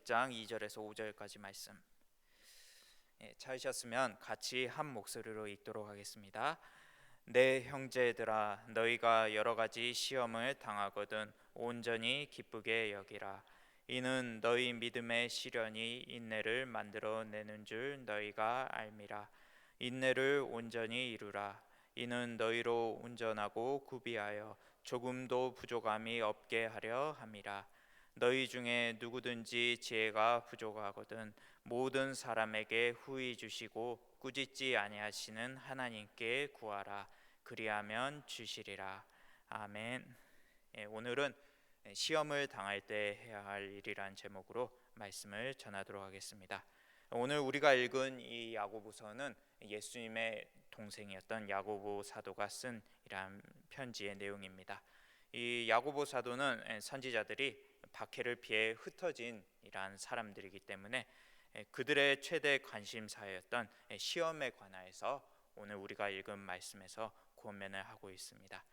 1장 2절에서 5절까지 말씀 찾으셨으면 같이 한 목소리로 읽도록 하겠습니다. 내 형제들아, 너희가 여러 가지 시험을 당하거든 온전히 기쁘게 여기라. 이는 너희 믿음의 시련이 인내를 만들어 내는 줄 너희가 알미라. 인내를 온전히 이루라. 이는 너희로 온전하고 구비하여 조금도 부족함이 없게 하려 함이라. 너희 중에 누구든지 지혜가 부족하거든 모든 사람에게 후히 주시고 꾸짖지 아니하시는 하나님께 구하라. 그리하면 주시리라. 아멘. 오늘은 시험을 당할 때 해야 할 일이란 제목으로 말씀을 전하도록 하겠습니다. 오늘 우리가 읽은 이 야고보서는 예수님의 동생이었던 야고보 사도가 쓴 이러한 편지의 내용입니다. 이 야고보 사도는 선지자들이 박해를 피해 흩어진 이러한 사람들이기 때문에 그들의 최대 관심사였던 시험에 관하여서 오늘 우리가 읽은 말씀에서 고면을 하고 있습니다.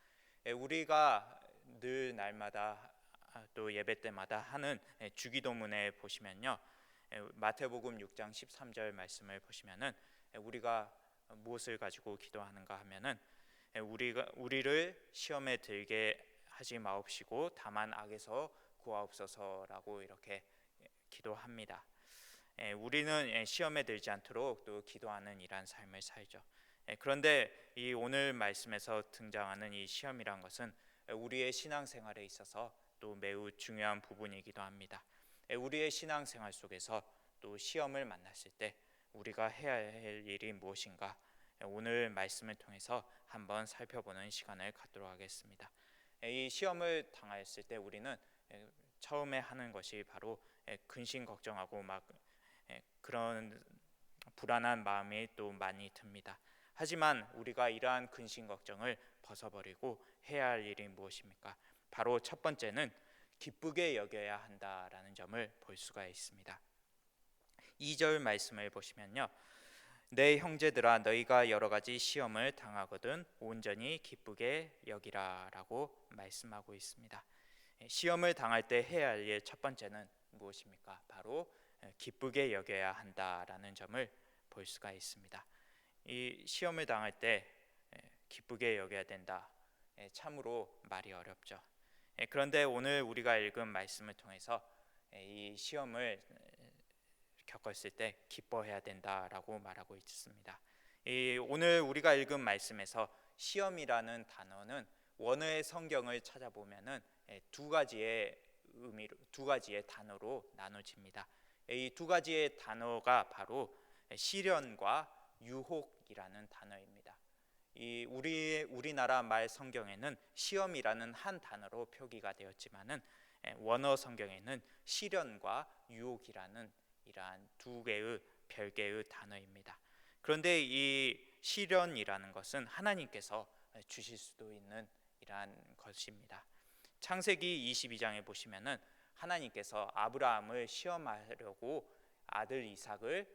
우리가 늘 날마다 또 예배 때마다 하는 주기도문에 보시면요, 마태복음 6장 13절 말씀을 보시면은 우리가 무엇을 가지고 기도하는가 하면은 우리를 시험에 들게 하지 마옵시고 다만 악에서 구하옵소서라고 이렇게 기도합니다. 우리는 시험에 들지 않도록 또 기도하는 이러한 삶을 살죠. 그런데 이 오늘 말씀에서 등장하는 이 시험이란 것은 우리의 신앙생활에 있어서 또 매우 중요한 부분이기도 합니다. 우리의 신앙생활 속에서 또 시험을 만났을 때 우리가 해야 할 일이 무엇인가, 오늘 말씀을 통해서 한번 살펴보는 시간을 갖도록 하겠습니다. 이 시험을 당했을 때 우리는 처음에 하는 것이 바로 근심 걱정하고 막 그런 불안한 마음이 또 많이 듭니다. 하지만 우리가 이러한 근심 걱정을 벗어버리고 해야 할 일이 무엇입니까? 바로 첫 번째는 기쁘게 여겨야 한다라는 점을 볼 수가 있습니다. 2절 말씀을 보시면요, 내 형제들아, 너희가 여러 가지 시험을 당하거든 온전히 기쁘게 여기라 라고 말씀하고 있습니다. 시험을 당할 때 해야 할 일 첫 번째는 무엇입니까? 바로 기쁘게 여겨야 한다라는 점을 볼 수가 있습니다. 이 시험을 당할 때 기쁘게 여겨야 된다, 참으로 말이 어렵죠. 그런데 오늘 우리가 읽은 말씀을 통해서 이 시험을 겪었을 때 기뻐해야 된다라고 말하고 있습니다. 오늘 우리가 읽은 말씀에서 시험이라는 단어는 원어의 성경을 찾아보면은 두 가지의 의미로, 두 가지의 단어로 나눠집니다. 이 두 가지의 단어가 바로 시련과 유혹이라는 단어입니다. 우리나라 말 성경에는 시험이라는 한 단어로 표기가 되었지만은 원어 성경에는 시련과 유혹이라는 이러한 두 개의 별개의 단어입니다. 그런데 이 시련이라는 것은 하나님께서 주실 수도 있는 이러한 것입니다. 창세기 22장에 보시면은 하나님께서 아브라함을 시험하려고 아들 이삭을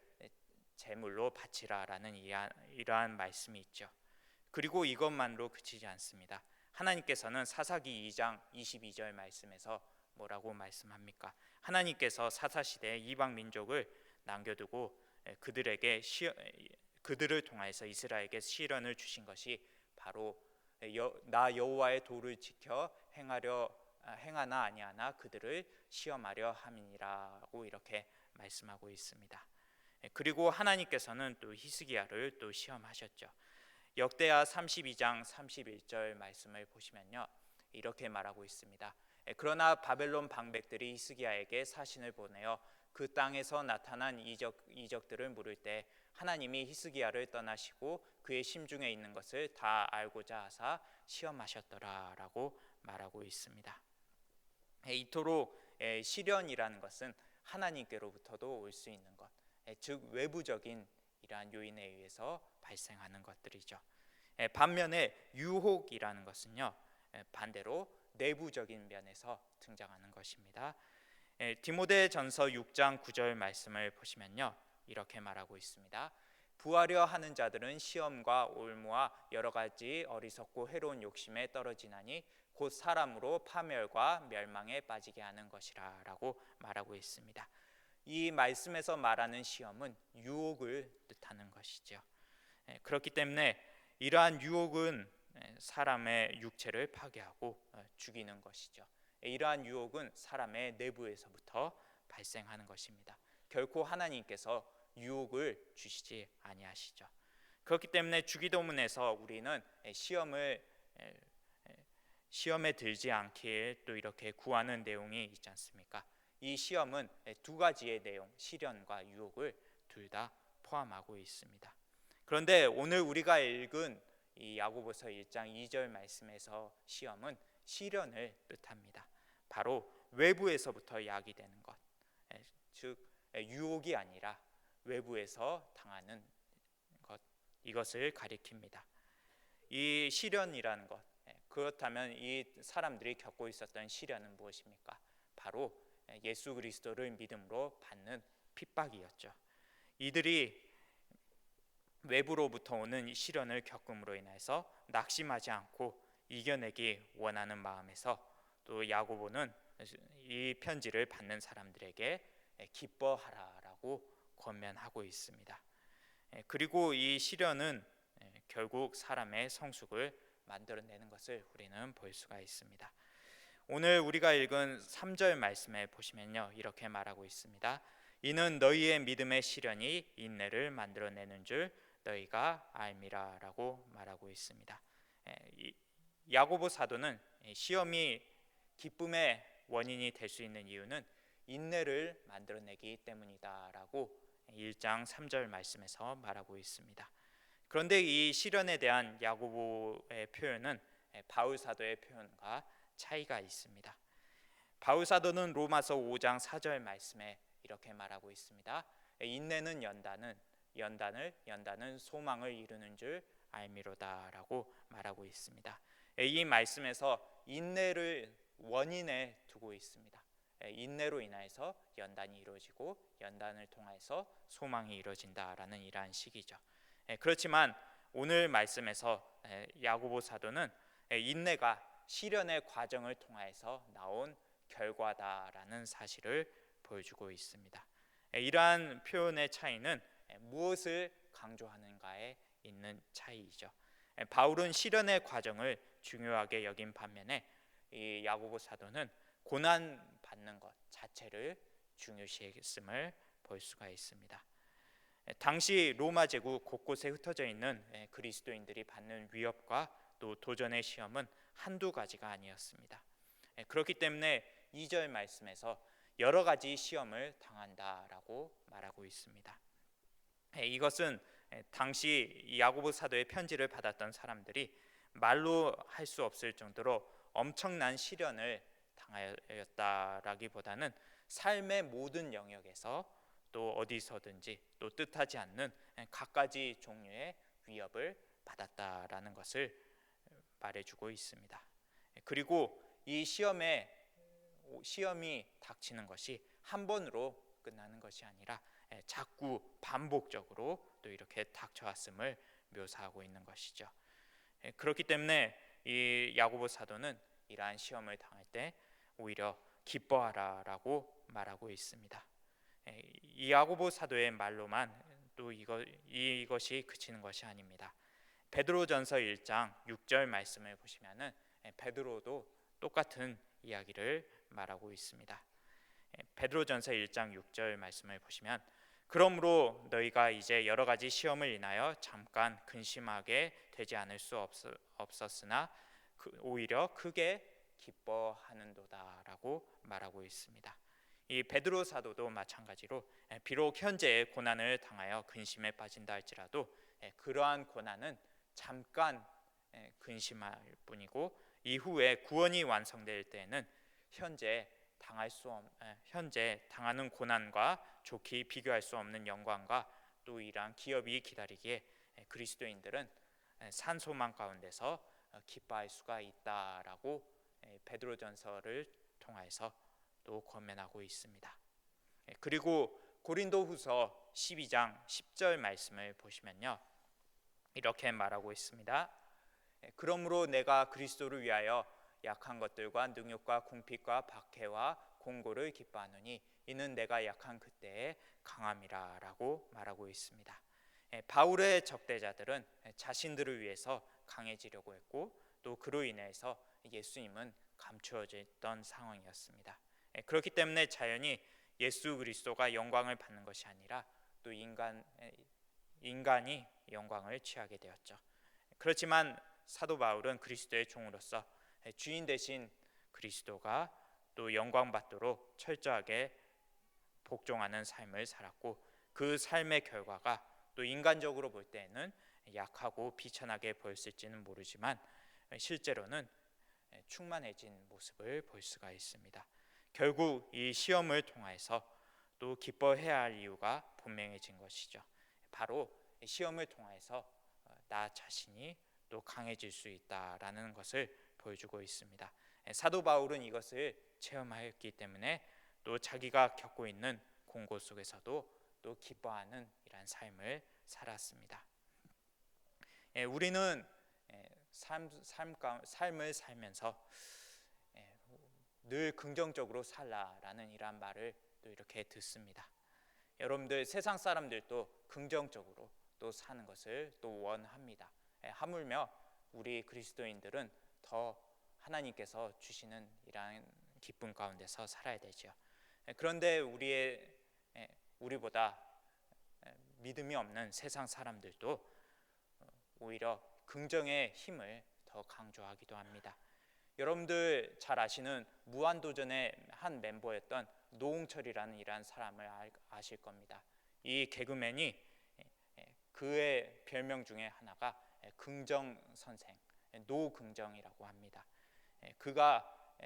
제물로 바치라라는 이러한 말씀이 있죠. 그리고 이것만으로 그치지 않습니다. 하나님께서는 사사기 2장 22절 말씀에서 뭐라고 말씀합니까? 하나님께서 사사시대에 이방 민족을 남겨두고 그들을 통하여서 이스라엘에게 시련을 주신 것이 바로 나 여호와의 도를 지켜 행하나 아니하나 그들을 시험하려 함이니라고 이렇게 말씀하고 있습니다. 그리고 하나님께서는 또 히스기야를 또 시험하셨죠. 역대하 32장 31절 말씀을 보시면요, 이렇게 말하고 있습니다. 그러나 바벨론 방백들이 히스기야에게 사신을 보내어 그 땅에서 나타난 이적들을 물을 때 하나님이 히스기야를 떠나시고 그의 심중에 있는 것을 다 알고자 하사 시험하셨더라라고 말하고 있습니다. 이토록 시련이라는 것은 하나님께로부터도 올 수 있는 것, 즉 외부적인 이러한 요인에 의해서 발생하는 것들이죠. 반면에 유혹이라는 것은요, 반대로 내부적인 면에서 등장하는 것입니다. 디모데전서 6장 9절 말씀을 보시면요, 이렇게 말하고 있습니다. 부하려 하는 자들은 시험과 올무와 여러 가지 어리석고 해로운 욕심에 떨어지나니 곧 사람으로 파멸과 멸망에 빠지게 하는 것이라 라고 말하고 있습니다. 이 말씀에서 말하는 시험은 유혹을 뜻하는 것이죠. 그렇기 때문에 이러한 유혹은 사람의 육체를 파괴하고 죽이는 것이죠. 이러한 유혹은 사람의 내부에서부터 발생하는 것입니다. 결코 하나님께서 유혹을 주시지 아니하시죠. 그렇기 때문에 주기도문에서 우리는 시험에 들지 않길 또 이렇게 구하는 내용이 있지 않습니까? 이 시험은 두 가지의 내용, 시련과 유혹을 둘 다 포함하고 있습니다. 그런데 오늘 우리가 읽은 이 야고보서 1장 2절 말씀에서 시험은 시련을 뜻합니다. 바로 외부에서부터 야기되는 것, 즉 유혹이 아니라 외부에서 당하는 것, 이것을 가리킵니다. 이 시련이라는 것, 그렇다면 이 사람들이 겪고 있었던 시련은 무엇입니까? 바로 예수 그리스도를 믿음으로 받는 핍박이었죠. 이들이 외부로부터 오는 시련을 겪음으로 인해서 낙심하지 않고 이겨내기 원하는 마음에서 또 야고보는 이 편지를 받는 사람들에게 기뻐하라라고 권면하고 있습니다. 그리고 이 시련은 결국 사람의 성숙을 만들어내는 것을 우리는 볼 수가 있습니다. 오늘 우리가 읽은 3절 말씀에 보시면요, 이렇게 말하고 있습니다. 이는 너희의 믿음의 시련이 인내를 만들어내는 줄 너희가 알미라라고 말하고 있습니다. 야고보 사도는 시험이 기쁨의 원인이 될 수 있는 이유는 인내를 만들어내기 때문이다라고 1장 3절 말씀에서 말하고 있습니다. 그런데 이 시련에 대한 야고보의 표현은 바울 사도의 표현과 차이가 있습니다. 바울 사도는 로마서 5장 4절 말씀에 이렇게 말하고 있습니다. 인내는 연단은 소망을 이루는 줄 알미로다라고 말하고 있습니다. 이 말씀에서 인내를 원인에 두고 있습니다. 인내로 인해서 연단이 이루어지고 연단을 통해서 소망이 이루어진다라는 이러한 식이죠. 그렇지만 오늘 말씀에서 야고보 사도는 인내가 시련의 과정을 통해서 나온 결과다라는 사실을 보여주고 있습니다. 이러한 표현의 차이는 무엇을 강조하는가에 있는 차이이죠. 바울은 시련의 과정을 중요하게 여긴 반면에 이 야고보 사도는 고난 받는 것 자체를 중요시했음을 볼 수가 있습니다. 당시 로마 제국 곳곳에 흩어져 있는 그리스도인들이 받는 위협과 또 도전의 시험은 한두 가지가 아니었습니다. 그렇기 때문에 2절 말씀에서 여러 가지 시험을 당한다라고 말하고 있습니다. 이것은 당시 야고보 사도의 편지를 받았던 사람들이 말로 할 수 없을 정도로 엄청난 시련을 당하였다라기보다는 삶의 모든 영역에서 또 어디서든지 또 뜻하지 않는 갖가지 종류의 위협을 받았다라는 것을 말해주고 있습니다. 그리고 이 시험이 닥치는 것이 한 번으로 끝나는 것이 아니라 자꾸 반복적으로 또 이렇게 닥쳐왔음을 묘사하고 있는 것이죠. 그렇기 때문에 이 야고보 사도는 이러한 시험을 당할 때 오히려 기뻐하라라고 말하고 있습니다. 이 야고보 사도의 말로만 또 이것이 그치는 것이 아닙니다. 베드로전서 1장 6절 말씀을 보시면은 베드로도 똑같은 이야기를 말하고 있습니다. 베드로전서 1장 6절 말씀을 보시면 그러므로 너희가 이제 여러 가지 시험을 인하여 잠깐 근심하게 되지 않을 수 없었으나 오히려 크게 기뻐하는도다라고 말하고 있습니다. 이 베드로 사도도 마찬가지로 비록 현재의 고난을 당하여 근심에 빠진다 할지라도 그러한 고난은 잠깐 근심할 뿐이고 이후에 구원이 완성될 때에는 현재 당하는 고난과 좋게 비교할 수 없는 영광과 또 이러한 기업이 기다리기에 그리스도인들은 산소망 가운데서 기뻐할 수가 있다라고 베드로전서를 통해서 또 권면하고 있습니다. 그리고 고린도후서 12장 10절 말씀을 보시면요, 이렇게 말하고 있습니다. 그러므로 내가 그리스도를 위하여 약한 것들과 능욕과 궁핍과 박해와 공고를 기뻐하노니 이는 내가 약한 그때의 강함이라라고 말하고 있습니다. 바울의 적대자들은 자신들을 위해서 강해지려고 했고 또 그로 인해서 예수님은 감추어져 있던 상황이었습니다. 그렇기 때문에 자연히 예수 그리스도가 영광을 받는 것이 아니라 또 인간이 영광을 취하게 되었죠. 그렇지만 사도 바울은 그리스도의 종으로서 주인 대신 그리스도가 또 영광 받도록 철저하게 복종하는 삶을 살았고 그 삶의 결과가 또 인간적으로 볼 때에는 약하고 비천하게 보였을지는 모르지만 실제로는 충만해진 모습을 볼 수가 있습니다. 결국 이 시험을 통해서 또 기뻐해야 할 이유가 분명해진 것이죠. 바로 시험을 통해서 나 자신이 또 강해질 수 있다라는 것을 보여주고 있습니다. 사도 바울은 이것을 체험하였기 때문에 또 자기가 겪고 있는 공고 속에서도 또 기뻐하는 이러한 삶을 살았습니다. 우리는 삶을 살면서 늘 긍정적으로 살라라는 이러한 말을 또 이렇게 듣습니다. 여러분들 세상 사람들도 긍정적으로 또 사는 것을 또 원합니다. 하물며 우리 그리스도인들은 더 하나님께서 주시는 이러한 기쁨 가운데서 살아야 되죠. 그런데 우리보다 믿음이 없는 세상 사람들도 오히려 긍정의 힘을 더 강조하기도 합니다. 여러분들 잘 아시는 무한도전의 한 멤버였던 노홍철이라는 이러한 사람을 아실 겁니다. 이 개그맨이 그의 별명 중에 하나가 긍정 선생, 노긍정이라고 합니다. 그가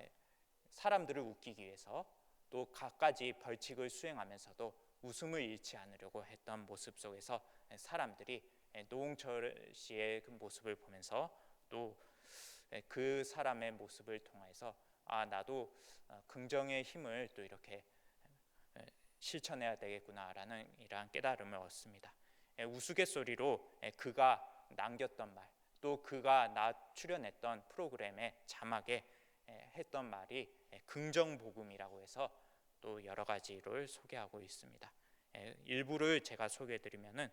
사람들을 웃기기 위해서 또 갖가지 벌칙을 수행하면서도 웃음을 잃지 않으려고 했던 모습 속에서 사람들이 노홍철 씨의 그 모습을 보면서 또 그 사람의 모습을 통해서 나도 긍정의 힘을 또 이렇게 실천해야 되겠구나라는 이러한 깨달음을 얻습니다. 우스갯소리로 그가 남겼던 말, 또 그가 출연했던 프로그램의 자막에 했던 말이 긍정복음이라고 해서 또 여러 가지를 소개하고 있습니다. 일부를 제가 소개해드리면은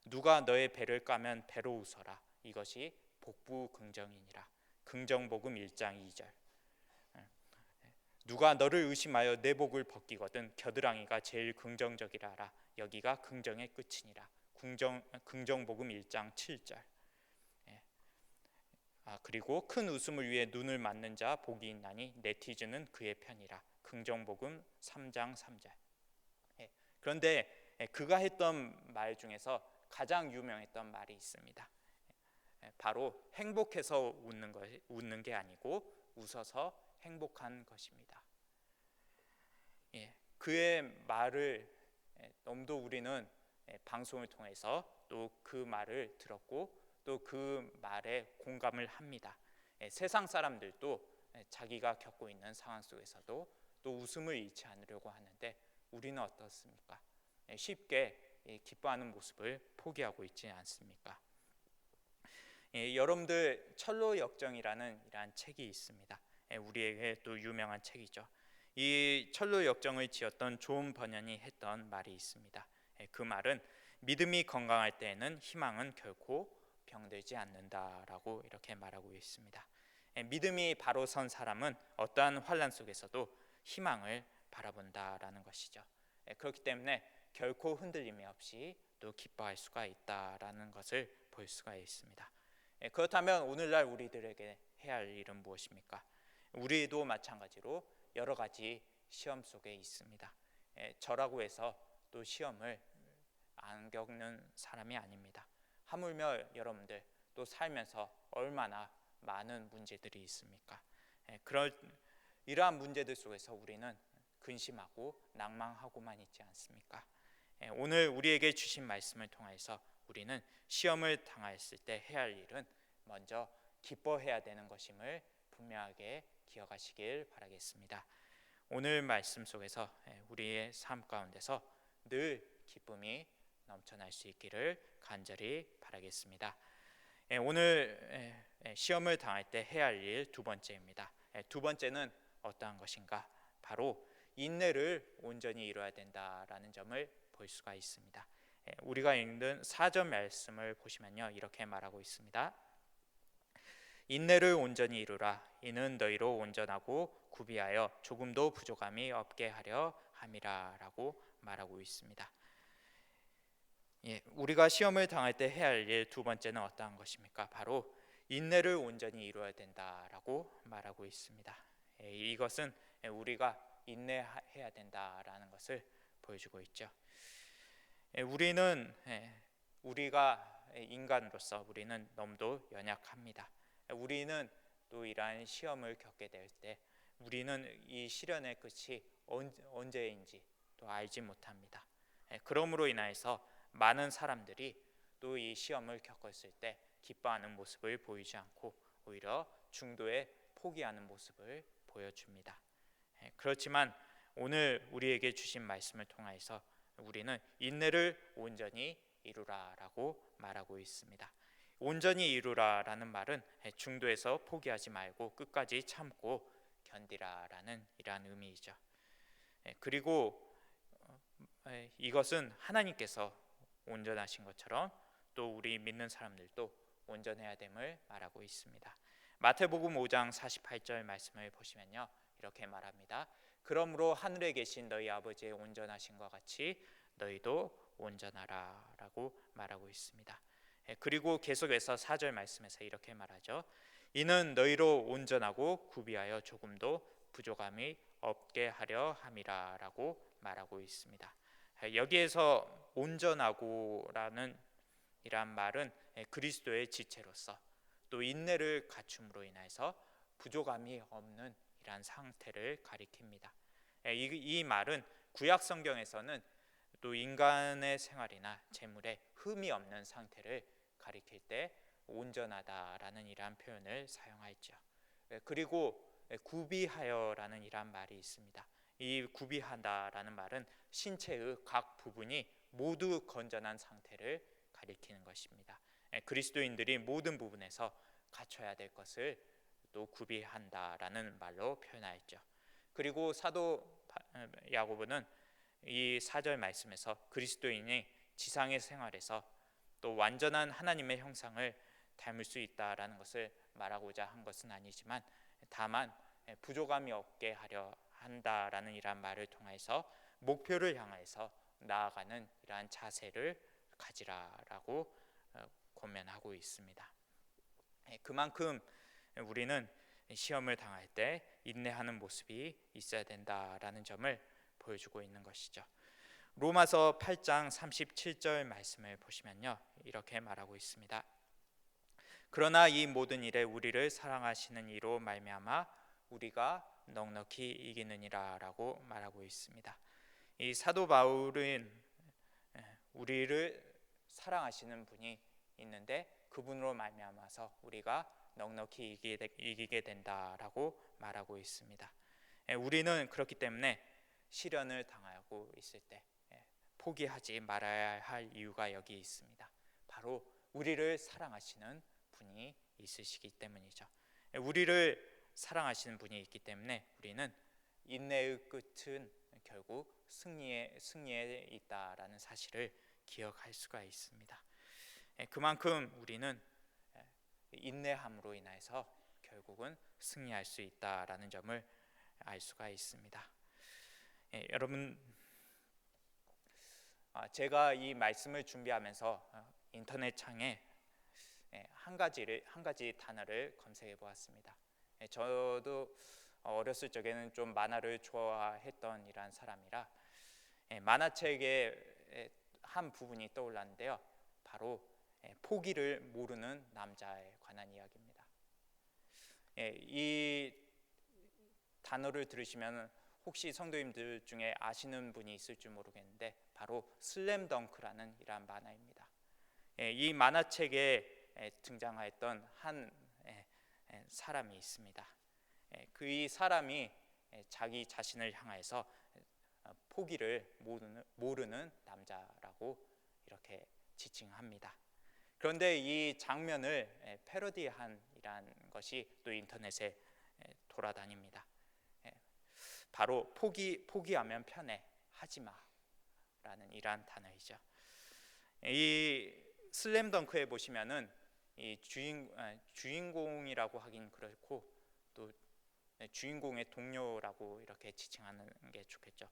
누가 너의 배를 까면 배로 웃어라. 이것이 복부 긍정이니라. 긍정복음 1장 2절. 누가 너를 의심하여 내 복을 벗기거든 겨드랑이가 제일 긍정적이라 하라. 여기가 긍정의 끝이니라. 긍정복음 1장 7절. 그리고 큰 웃음을 위해 눈을 맞는 자 복이 있나니 네티즌은 그의 편이라. 긍정복음 3장 3절. 그런데 그가 했던 말 중에서 가장 유명했던 말이 있습니다. 바로 행복해서 웃는 게 아니고 웃어서 행복한 것입니다. 그의 말을 너무도 우리는 방송을 통해서 또 그 말을 들었고 또 그 말에 공감을 합니다. 세상 사람들도 자기가 겪고 있는 상황 속에서도 또 웃음을 잃지 않으려고 하는데 우리는 어떻습니까? 쉽게 기뻐하는 모습을 포기하고 있지 않습니까? 여러분들 철로 역정이라는 이러한 책이 있습니다. 우리에게 또 유명한 책이죠. 이 철로 역정을 지었던 존 버년이 했던 말이 있습니다. 그 말은 믿음이 건강할 때에는 희망은 결코 병들지 않는다라고 이렇게 말하고 있습니다. 믿음이 바로 선 사람은 어떠한 환난 속에서도 희망을 바라본다라는 것이죠. 그렇기 때문에 결코 흔들림이 없이 또 기뻐할 수가 있다라는 것을 볼 수가 있습니다. 그렇다면 오늘날 우리들에게 해야 할 일은 무엇입니까? 우리도 마찬가지로 여러 가지 시험 속에 있습니다. 저라고 해서 또 시험을 안 겪는 사람이 아닙니다. 하물며 여러분들 또 살면서 얼마나 많은 문제들이 있습니까? 이러한 문제들 속에서 우리는 근심하고 낭망하고만 있지 않습니까? 오늘 우리에게 주신 말씀을 통해서 우리는 시험을 당했을 때 해야 할 일은 먼저 기뻐해야 되는 것임을 분명하게 기억하시길 바라겠습니다. 오늘 말씀 속에서 우리의 삶 가운데서 늘 기쁨이 넘쳐날 수 있기를 간절히 바라겠습니다. 오늘 시험을 당할 때 해야 할 일 두 번째입니다. 두 번째는 어떠한 것인가? 바로 인내를 온전히 이루어야 된다라는 점을 볼 수가 있습니다. 우리가 읽는 4절 말씀을 보시면요, 이렇게 말하고 있습니다. 인내를 온전히 이루라. 이는 너희로 온전하고 구비하여 조금도 부족함이 없게 하려 함이라라고 말하고 있습니다. 우리가 시험을 당할 때 해야 할 일 두 번째는 어떠한 것입니까? 바로 인내를 온전히 이루어야 된다라고 말하고 있습니다. 이것은 우리가 인내해야 된다라는 것을 보여주고 있죠. 우리가 인간으로서 우리는 너무도 연약합니다. 우리는 또 이러한 시험을 겪게 될 때 우리는 이 시련의 끝이 언제인지 또 알지 못합니다. 그러므로 인하여서 많은 사람들이 또 이 시험을 겪었을 때 기뻐하는 모습을 보이지 않고 오히려 중도에 포기하는 모습을 보여줍니다. 그렇지만 오늘 우리에게 주신 말씀을 통해서 우리는 인내를 온전히 이루라라고 말하고 있습니다. 온전히 이루라라는 말은 중도에서 포기하지 말고 끝까지 참고 견디라라는 이러한 의미이죠. 그리고 이것은 하나님께서 온전하신 것처럼 또 우리 믿는 사람들도 온전해야 됨을 말하고 있습니다. 마태복음 5장 48절 말씀을 보시면요, 이렇게 말합니다. 그러므로 하늘에 계신 너희 아버지의 온전하신 것 같이 너희도 온전하라라고 말하고 있습니다. 그리고 계속해서 4절 말씀에서 이렇게 말하죠. 이는 너희로 온전하고 구비하여 조금도 부족함이 없게 하려 함이라라고 말하고 있습니다. 여기에서 온전하고라는 이란 말은 그리스도의 지체로서 또 인내를 갖춤으로 인해서 부족함이 없는 이러한 상태를 가리킵니다. 이 말은 구약 성경에서는 또 인간의 생활이나 재물에 흠이 없는 상태를 가리킬 때 온전하다라는 이러한 표현을 사용하였죠. 그리고 구비하여라는 이러한 말이 있습니다. 이 구비한다라는 말은 신체의 각 부분이 모두 건전한 상태를 가리키는 것입니다. 그리스도인들이 모든 부분에서 갖춰야 될 것을 또 구비한다라는 말로 표현하였죠. 그리고 사도 야고보는 이 4절 말씀에서 그리스도인이 지상의 생활에서 또 완전한 하나님의 형상을 닮을 수 있다라는 것을 말하고자 한 것은 아니지만 다만 부족함이 없게 하려 한다라는 이러한 말을 통해서 목표를 향해서 나아가는 이러한 자세를 가지라라고 권면하고 있습니다. 그만큼 우리는 시험을 당할 때 인내하는 모습이 있어야 된다라는 점을 보여주고 있는 것이죠. 로마서 8장 37절 말씀을 보시면요, 이렇게 말하고 있습니다. 그러나 이 모든 일에 우리를 사랑하시는 이로 말미암아 우리가 넉넉히 이기느니라라고 말하고 있습니다. 이 사도 바울은 우리를 사랑하시는 분이 있는데 그분으로 말미암아서 우리가 넉넉히 이기게 된다라고 말하고 있습니다. 우리는 그렇기 때문에 시련을 당하고 있을 때 포기하지 말아야 할 이유가 여기 있습니다. 바로 우리를 사랑하시는 분이 있으시기 때문이죠. 우리를 사랑하시는 분이 있기 때문에 우리는 인내의 끝은 결국 승리에 있다라는 사실을 기억할 수가 있습니다. 그만큼 우리는 인내함으로 인해서 결국은 승리할 수 있다라는 점을 알 수가 있습니다. 여러분, 제가 이 말씀을 준비하면서 인터넷 창에 한 가지 단어를 검색해 보았습니다. 저도 어렸을 적에는 좀 만화를 좋아했던 이러한 사람이라 만화책의 한 부분이 떠올랐는데요. 바로 포기를 모르는 남자에 관한 이야기입니다. 이 단어를 들으시면 혹시 성도님들 중에 아시는 분이 있을지 모르겠는데 바로 슬램덩크라는 이러한 만화입니다. 이 만화책에 등장하였던 한 사람이 있습니다. 그 사람이 자기 자신을 향해서 포기를 모르는 남자라고 이렇게 지칭합니다. 그런데 이 장면을 패러디한 이란 것이 또 인터넷에 돌아다닙니다. 바로 포기하면 편해, 하지 마라는 이러한 단어이죠. 이 슬램덩크에 보시면은 이 주인공이라고 하긴 그렇고 또 주인공의 동료라고 이렇게 지칭하는 게 좋겠죠.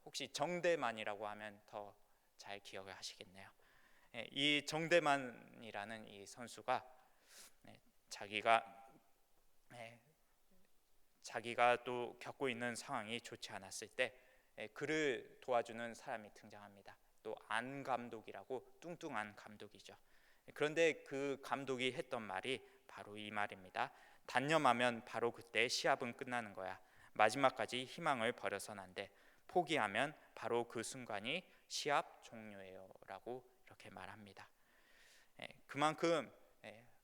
혹시 정대만이라고 하면 더 잘 기억을 하시겠네요. 이 정대만이라는 이 선수가 자기가 또 겪고 있는 상황이 좋지 않았을 때 그를 도와주는 사람이 등장합니다. 또 안 감독이라고 뚱뚱한 감독이죠. 그런데 그 감독이 했던 말이 바로 이 말입니다. 단념하면 바로 그때 시합은 끝나는 거야. 마지막까지 희망을 버려서는 안 돼. 포기하면 바로 그 순간이 시합 종료예요 라고 이렇게 말합니다. 그만큼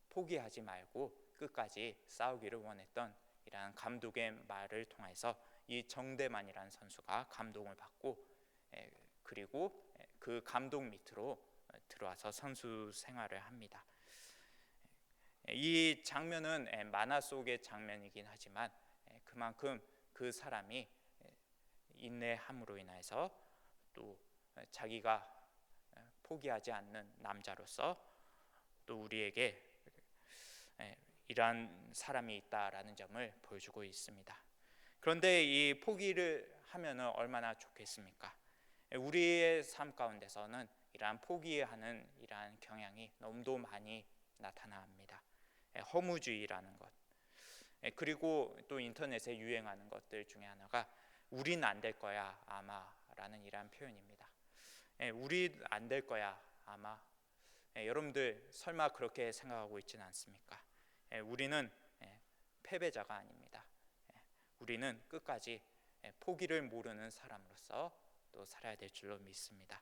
포기하지 말고 끝까지 싸우기를 원했던 이러한 감독의 말을 통해서 이 정대만이라는 선수가 감동을 받고 그리고 그 감독 밑으로 들어와서 선수 생활을 합니다. 이 장면은 만화 속의 장면이긴 하지만 그만큼 그 사람이 인내함으로 인해서 또 자기가 포기하지 않는 남자로서 또 우리에게 이러한 사람이 있다라는 점을 보여주고 있습니다. 그런데 이 포기를 하면 얼마나 좋겠습니까? 우리의 삶 가운데서는 이러한 포기하는 이러한 경향이 너무도 많이 나타납니다. 허무주의라는 것, 그리고 또 인터넷에 유행하는 것들 중에 하나가 우린 안 될 거야 아마라는 이러한 표현입니다. 우린 안 될 거야 아마. 여러분들 설마 그렇게 생각하고 있지는 않습니까? 우리는 패배자가 아닙니다. 우리는 끝까지 포기를 모르는 사람으로서 또 살아야 될 줄로 믿습니다.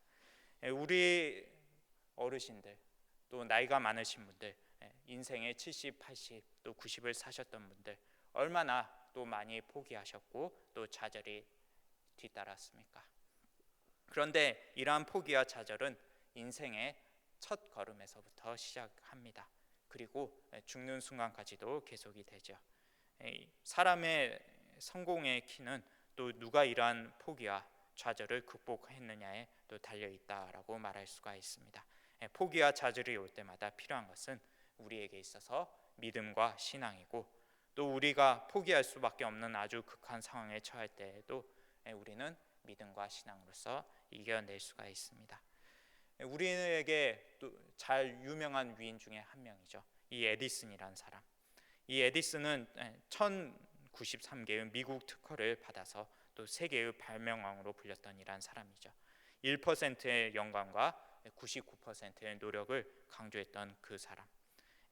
우리 어르신들 또 나이가 많으신 분들 인생의 70, 80, 또 90을 사셨던 분들 얼마나 또 많이 포기하셨고 또 좌절이 뒤따랐습니까? 그런데 이러한 포기와 좌절은 인생의 첫 걸음에서부터 시작합니다. 그리고 죽는 순간까지도 계속이 되죠. 사람의 성공의 키는 또 누가 이러한 포기와 좌절을 극복했느냐에 또 달려 있다라고 말할 수가 있습니다. 포기와 좌절이 올 때마다 필요한 것은 우리에게 있어서 믿음과 신앙이고 또 우리가 포기할 수밖에 없는 아주 극한 상황에 처할 때에도 우리는 믿음과 신앙으로서 이겨낼 수가 있습니다. 우리에게 또 잘 유명한 위인 중에 한 명이죠. 이 에디슨이라는 사람. 이 에디슨은 1093개의 미국 특허를 받아서 또 세계의 발명왕으로 불렸던 이란 사람이죠. 1%의 영광과 99%의 노력을 강조했던 그 사람.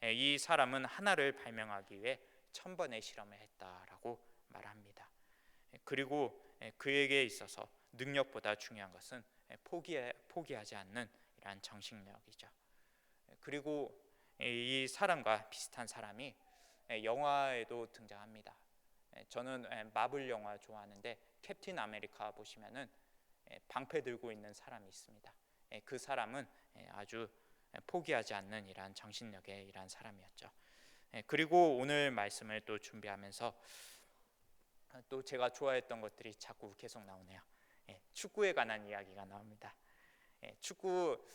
이 사람은 하나를 발명하기 위해 1000번의 실험을 했다라고 말합니다. 그리고 그에게 있어서 능력보다 중요한 것은 포기하지 않는 이러한 정신력이죠. 그리고 이 사람과 비슷한 사람이 영화에도 등장합니다. 저는 마블 영화 좋아하는데 캡틴 아메리카 보시면은 방패 들고 있는 사람이 있습니다. 그 사람은 아주 포기하지 않는 이러한 정신력의 이러한 사람이었죠. 그리고 오늘 말씀을 또 준비하면서 또 제가 좋아했던 것들이 자꾸 계속 나오네요. 축구에 관한 이야기가 나옵니다. 축구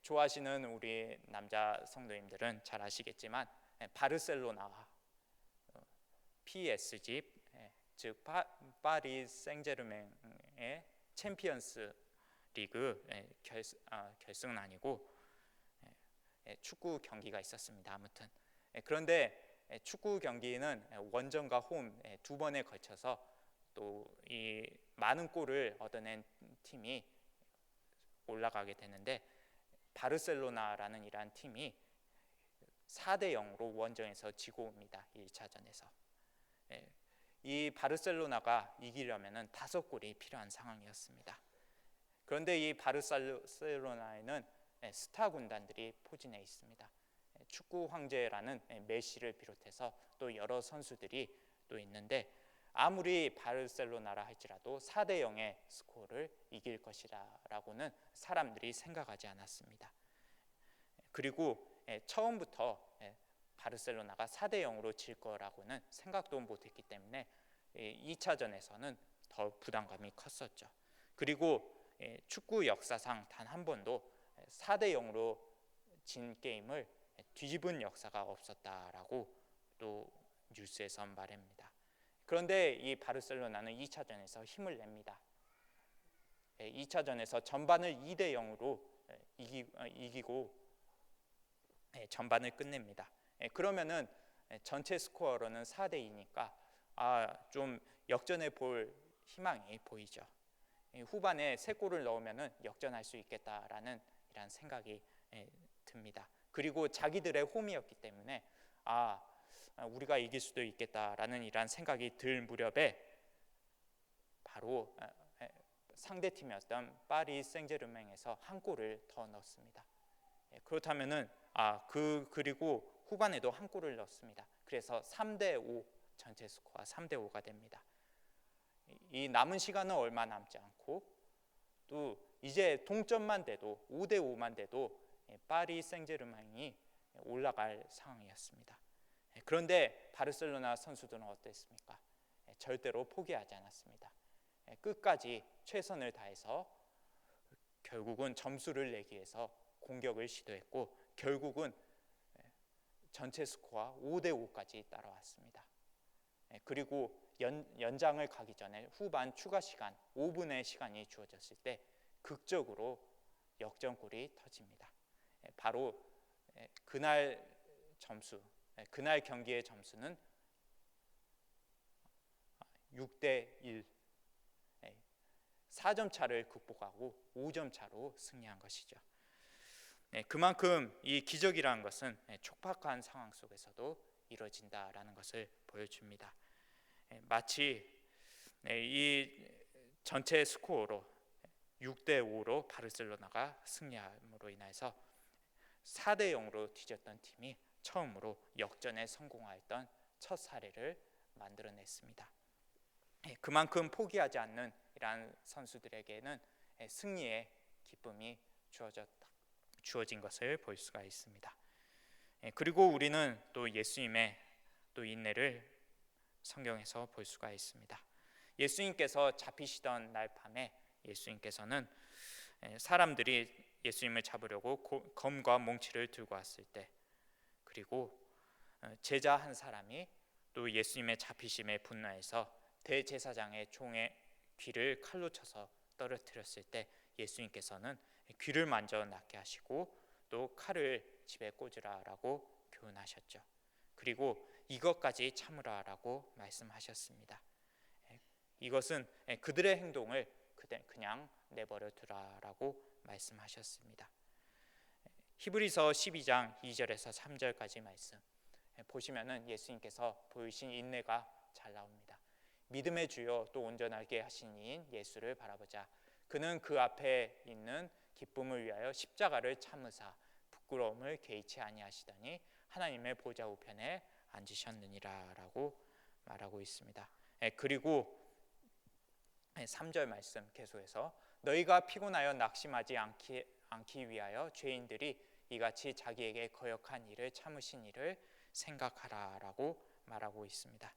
좋아하시는 우리 남자 성도님들은 잘 아시겠지만 바르셀로나와 PSG 즉 파리 생제르맹의 챔피언스 리그 결승은 아니고 축구 경기가 있었습니다. 아무튼 그런데 축구 경기는 원정과 홈 두 번에 걸쳐서 또 이 많은 골을 얻어낸 팀이 올라가게 되는데 바르셀로나라는 이러한 팀이 4대 0으로 원정에서 지고 옵니다. 1차전에서. 이 바르셀로나가 이기려면 5골이 필요한 상황이었습니다. 그런데 이 바르셀로나에는 스타 군단들이 포진해 있습니다. 축구 황제라는 메시를 비롯해서 또 여러 선수들이 또 있는데 아무리 바르셀로나라 할지라도 4대 0의 스코어를 이길 것이라고는 사람들이 생각하지 않았습니다. 그리고 처음부터 바르셀로나가 4대 0으로 질 거라고는 생각도 못했기 때문에 2차전에서는 더 부담감이 컸었죠. 그리고 축구 역사상 단 한 번도 4대 0으로 진 게임을 뒤집은 역사가 없었다라고 또 뉴스에서 말합니다. 그런데 이 바르셀로나는 2차전에서 힘을 냅니다. 2차전에서 전반을 2대 0으로 이기고 전반을 끝냅니다. 그러면은 전체 스코어로는 4대 2니까 좀 역전해 볼 희망이 보이죠. 후반에 3골을 넣으면은 역전할 수 있겠다라는 이런 생각이 듭니다. 그리고 자기들의 홈이었기 때문에 우리가 이길 수도 있겠다라는 이런 생각이 들 무렵에 바로 상대 팀이었던 파리 생제르맹에서 한 골을 더 넣습니다. 그렇다면은 그리고 후반에도 한 골을 넣습니다. 그래서 3대 5 전체 스코어 3대 5가 됩니다. 이 남은 시간은 얼마 남지 않고 또 이제 동점만 돼도 5대 5만 돼도 파리 생제르맹이 올라갈 상황이었습니다. 그런데 바르셀로나 선수들은 어땠습니까? 절대로 포기하지 않았습니다. 끝까지 최선을 다해서 결국은 점수를 내기 위해서 공격을 시도했고 결국은 전체 스코어 5대 5까지 따라왔습니다. 그리고 연장을 가기 전에 후반 추가 시간 5분의 시간이 주어졌을 때 극적으로 역전골이 터집니다. 바로 그날 경기의 점수는 6대 1, 4점 차를 극복하고 5점 차로 승리한 것이죠. 그만큼 이 기적이라는 것은 촉박한 상황 속에서도 이루어진다라는 것을 보여줍니다. 마치 이 전체 스코어로 6대 5로 바르셀로나가 승리함으로 인해서 4대 0으로 뒤졌던 팀이 처음으로 역전에 성공하였던 첫 사례를 만들어냈습니다. 그만큼 포기하지 않는 이러한 선수들에게는 승리의 기쁨이 주어진 것을 볼 수가 있습니다. 그리고 우리는 또 예수님의 또 인내를 성경에서 볼 수가 있습니다. 예수님께서 잡히시던 날 밤에 예수님께서는 사람들이 예수님을 잡으려고 검과 몽치를 들고 왔을 때 그리고 제자 한 사람이 또 예수님의 잡히심에 분노해서 대제사장의 종의 귀를 칼로 쳐서 떨어뜨렸을 때 예수님께서는 귀를 만져 낫게 하시고 또 칼을 집에 꽂으라라고 교훈하셨죠. 그리고 이것까지 참으라라고 말씀하셨습니다. 이것은 그들의 행동을 그냥 내버려 두라라고 말씀하셨습니다. 히브리서 12장 2절에서 3절까지 말씀 보시면은 예수님께서 보이신 인내가 잘 나옵니다. 믿음의 주요 또 온전하게 하신 이인 예수를 바라보자. 그는 그 앞에 있는 기쁨을 위하여 십자가를 참으사 부끄러움을 개의치 아니하시더니 하나님의 보좌 우편에 앉으셨느니라라고 말하고 있습니다. 그리고 3절 말씀 계속해서 너희가 피곤하여 낙심하지 않기 위하여 죄인들이 이같이 자기에게 거역한 일을 참으신 일을 생각하라라고 말하고 있습니다.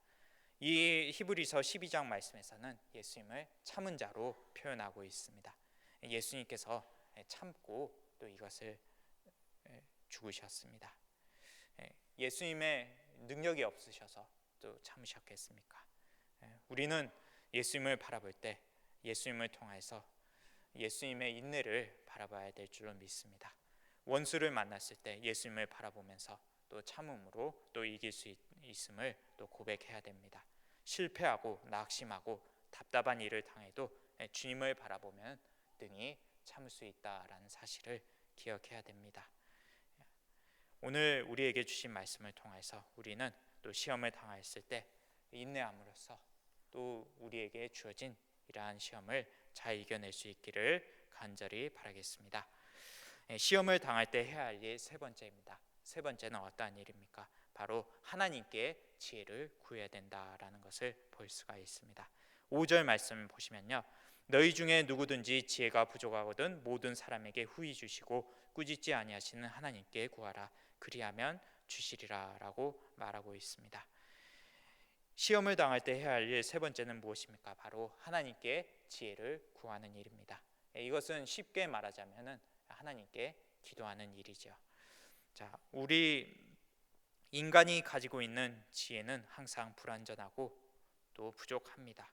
이 히브리서 12장 말씀에서는 예수님을 참은 자로 표현하고 있습니다. 예수님께서 참고 또 이것을 죽으셨습니다. 예수님의 능력이 없으셔서 또 참으셨겠습니까? 우리는 예수님을 바라볼 때 예수님을 통해서 예수님의 인내를 바라봐야 될 줄로 믿습니다. 원수를 만났을 때 예수님을 바라보면서 또 참음으로 또 이길 수 있음을 또 고백해야 됩니다. 실패하고 낙심하고 답답한 일을 당해도 주님을 바라보면 능히 참을 수 있다라는 사실을 기억해야 됩니다. 오늘 우리에게 주신 말씀을 통해서 우리는 또 시험을 당했을 때 인내함으로써 또 우리에게 주어진 이러한 시험을 잘 이겨낼 수 있기를 간절히 바라겠습니다. 시험을 당할 때 해야 할 일 세 번째입니다. 세 번째는 어떠한 일입니까? 바로 하나님께 지혜를 구해야 된다라는 것을 볼 수가 있습니다. 5절 말씀을 보시면요, 너희 중에 누구든지 지혜가 부족하거든 모든 사람에게 후히 주시고 꾸짖지 아니하시는 하나님께 구하라 그리하면 주시리라라고 말하고 있습니다. 시험을 당할 때 해야 할 일 세 번째는 무엇입니까? 바로 하나님께 지혜를 구하는 일입니다. 이것은 쉽게 말하자면은 하나님께 기도하는 일이죠. 자, 우리 인간이 가지고 있는 지혜는 항상 불완전하고 또 부족합니다.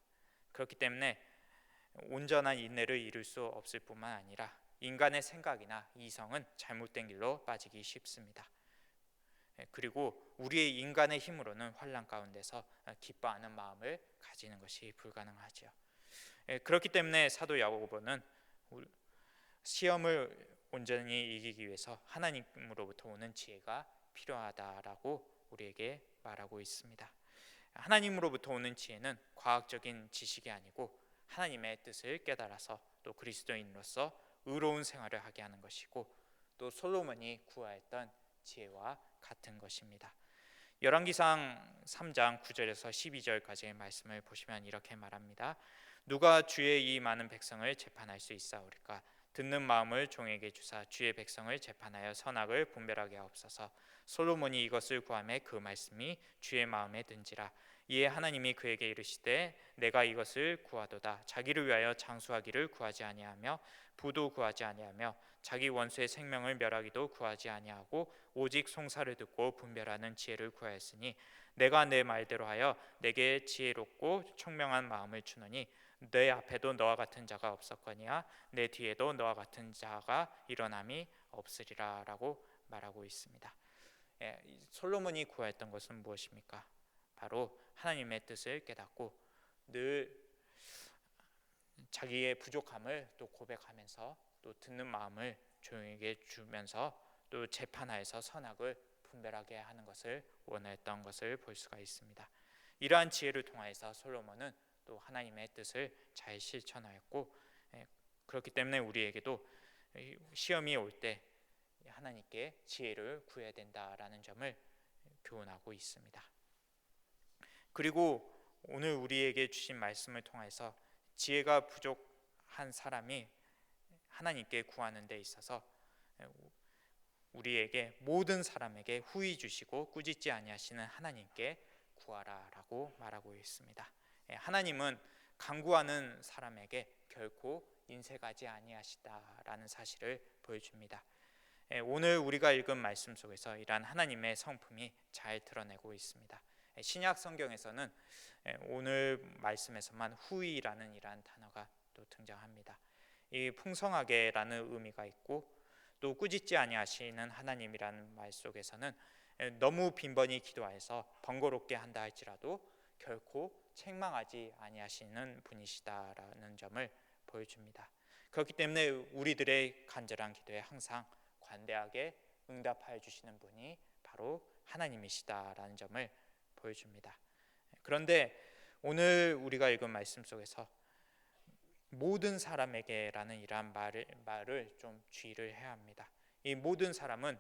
그렇기 때문에 온전한 인내를 이룰 수 없을 뿐만 아니라 인간의 생각이나 이성은 잘못된 길로 빠지기 쉽습니다. 그리고 우리의 인간의 힘으로는 환난 가운데서 기뻐하는 마음을 가지는 것이 불가능하죠. 그렇기 때문에 사도 야고보는 시험을 온전히 이기기 위해서 하나님으로부터 오는 지혜가 필요하다라고 우리에게 말하고 있습니다. 하나님으로부터 오는 지혜는 과학적인 지식이 아니고 하나님의 뜻을 깨달아서 또 그리스도인으로서 의로운 생활을 하게 하는 것이고, 또 솔로몬이 구하였던 지혜와 같은 것입니다. 열왕기상 3장 9절에서 12절까지의 말씀을 보시면 이렇게 말합니다. 누가 주의 이 많은 백성을 재판할 수 있사오리까? 듣는 마음을 종에게 주사 주의 백성을 재판하여 선악을 분별하게 하옵소서. 솔로몬이 이것을 구하매 그 말씀이 주의 마음에 든지라. 이에 하나님이 그에게 이르시되 내가 이것을 구하도다. 자기를 위하여 장수하기를 구하지 아니하며 부도 구하지 아니하며 자기 원수의 생명을 멸하기도 구하지 아니하고 오직 송사를 듣고 분별하는 지혜를 구하였으니 내가 내 말대로 하여 내게 지혜롭고 총명한 마음을 주노니 내 앞에도 너와 같은 자가 없었거니와 내 뒤에도 너와 같은 자가 일어남이 없으리라 라고 말하고 있습니다. 솔로몬이 구하였던 것은 무엇입니까? 바로 하나님의 뜻을 깨닫고 늘 자기의 부족함을 또 고백하면서 또 듣는 마음을 조용하게 주면서 또 재판하여서 선악을 분별하게 하는 것을 원했던 것을 볼 수가 있습니다. 이러한 지혜를 통하여서 솔로몬은 또 하나님의 뜻을 잘 실천하였고, 그렇기 때문에 우리에게도 시험이 올 때 하나님께 지혜를 구해야 된다라는 점을 교훈하고 있습니다. 그리고 오늘 우리에게 주신 말씀을 통해서 지혜가 부족한 사람이 하나님께 구하는 데 있어서 우리에게 모든 사람에게 후히 주시고 꾸짖지 아니하시는 하나님께 구하라라고 말하고 있습니다. 하나님은 간구하는 사람에게 결코 인색하지 아니하시다라는 사실을 보여줍니다. 오늘 우리가 읽은 말씀 속에서 이러한 하나님의 성품이 잘 드러내고 있습니다. 신약 성경에서는 오늘 말씀에서만 후히라는 이러한 단어가 또 등장합니다. 이 풍성하게라는 의미가 있고 또 꾸짖지 아니하시는 하나님이라는 말 속에서는 너무 빈번히 기도하여서 번거롭게 한다 할지라도 결코 책망하지 아니하시는 분이시다라는 점을 보여줍니다. 그렇기 때문에 우리들의 간절한 기도에 항상 관대하게 응답하여 주시는 분이 바로 하나님이시다라는 점을 보여줍니다. 그런데 오늘 우리가 읽은 말씀 속에서 모든 사람에게라는 이러한 말을 좀 주의를 해야 합니다. 이 모든 사람은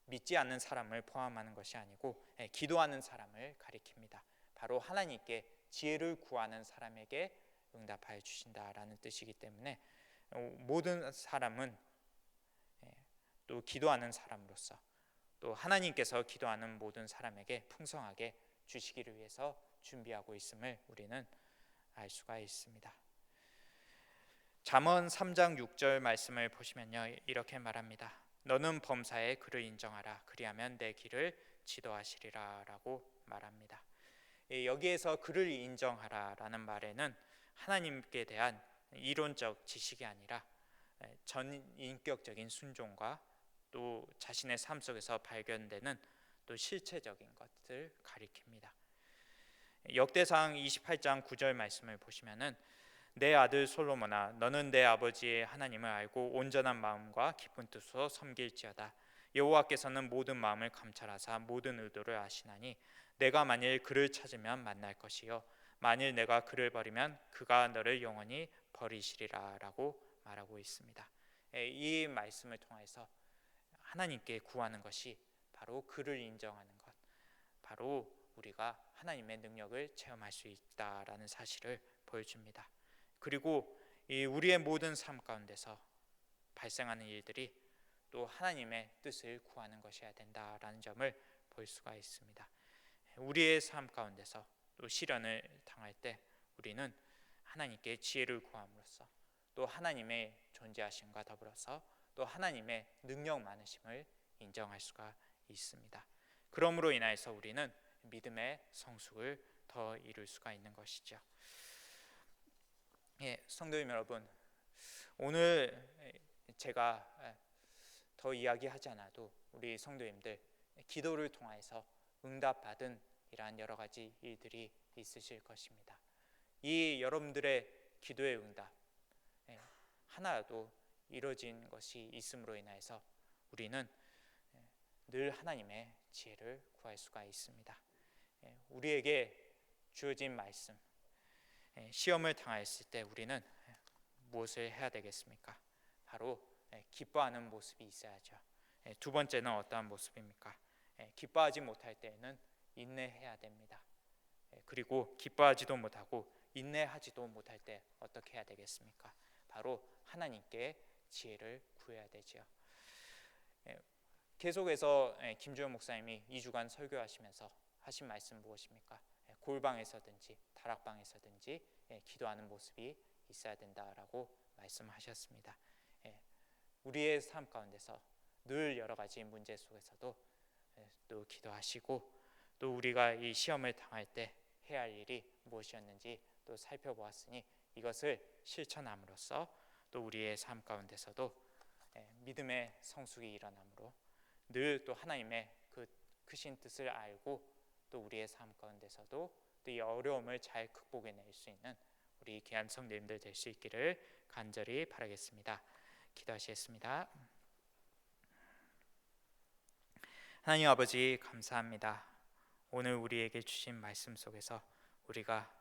믿지 않는 사람을 포함하는 것이 아니고 기도하는 사람을 가리킵니다. 바로 하나님께 지혜를 구하는 사람에게 응답하여 주신다라는 뜻이기 때문에 모든 사람은 또 기도하는 사람으로서 또 하나님께서 기도하는 모든 사람에게 풍성하게 주시기를 위해서 준비하고 있음을 우리는 알 수가 있습니다. 잠언 3장 6절 말씀을 보시면요, 이렇게 말합니다. 너는 범사에 그를 인정하라. 그리하면 내 길을 지도하시리라 라고 말합니다. 여기에서 그를 인정하라라는 말에는 하나님께 대한 이론적 지식이 아니라 전인격적인 순종과 또 자신의 삶 속에서 발견되는 또 실체적인 것을 가리킵니다. 역대상 28장 9절 말씀을 보시면은 내 아들 솔로몬아 너는 내 아버지의 하나님을 알고 온전한 마음과 깊은 뜻으로 섬길지어다. 여호와께서는 모든 마음을 감찰하사 모든 의도를 아시나니 내가 만일 그를 찾으면 만날 것이요 만일 내가 그를 버리면 그가 너를 영원히 버리시리라 라고 말하고 있습니다. 이 말씀을 통해서 하나님께 구하는 것이 바로 그를 인정하는 것, 바로 우리가 하나님의 능력을 체험할 수 있다라는 사실을 보여줍니다. 그리고 우리의 모든 삶 가운데서 발생하는 일들이 또 하나님의 뜻을 구하는 것이어야 된다라는 점을 볼 수가 있습니다. 우리의 삶 가운데서 또 시련을 당할 때 우리는 하나님께 지혜를 구함으로써 또 하나님의 존재하심과 더불어서 또 하나님의 능력 많으심을 인정할 수가 있습니다. 그러므로 인하여서 우리는 믿음의 성숙을 더 이룰 수가 있는 것이죠. 성도님 여러분, 오늘 제가 더 이야기하지 않아도 우리 성도님들 기도를 통해서 응답받은 이러한 여러 가지 일들이 있으실 것입니다. 이 여러분들의 기도의 응답 하나라도 이루어진 것이 있음으로 인하여서 우리는 늘 하나님의 지혜를 구할 수가 있습니다. 우리에게 주어진 말씀, 시험을 당했을 때 우리는 무엇을 해야 되겠습니까? 바로 기뻐하는 모습이 있어야죠. 두 번째는 어떠한 모습입니까? 기뻐하지 못할 때에는 인내해야 됩니다. 그리고 기뻐하지도 못하고 인내하지도 못할 때 어떻게 해야 되겠습니까? 바로 하나님께 지혜를 구해야 되지요. 계속해서 김주현 목사님이 2주간 설교하시면서 하신 말씀 무엇입니까? 골방에서든지 다락방에서든지 기도하는 모습이 있어야 된다라고 말씀하셨습니다. 우리의 삶 가운데서 늘 여러 가지 문제 속에서도 또 기도하시고 또 우리가 이 시험을 당할 때 해야 할 일이 무엇이었는지 또 살펴보았으니 이것을 실천함으로써 또 우리의 삶 가운데서도 믿음의 성숙이 일어나므로 늘 또 하나님의 그 크신 뜻을 알고 또 우리의 삶 가운데서도 또 이 어려움을 잘 극복해낼 수 있는 우리 귀한 성도님들 될 수 있기를 간절히 바라겠습니다. 기도하시겠습니다. 하나님 아버지 감사합니다. 오늘 우리에게 주신 말씀 속에서 우리가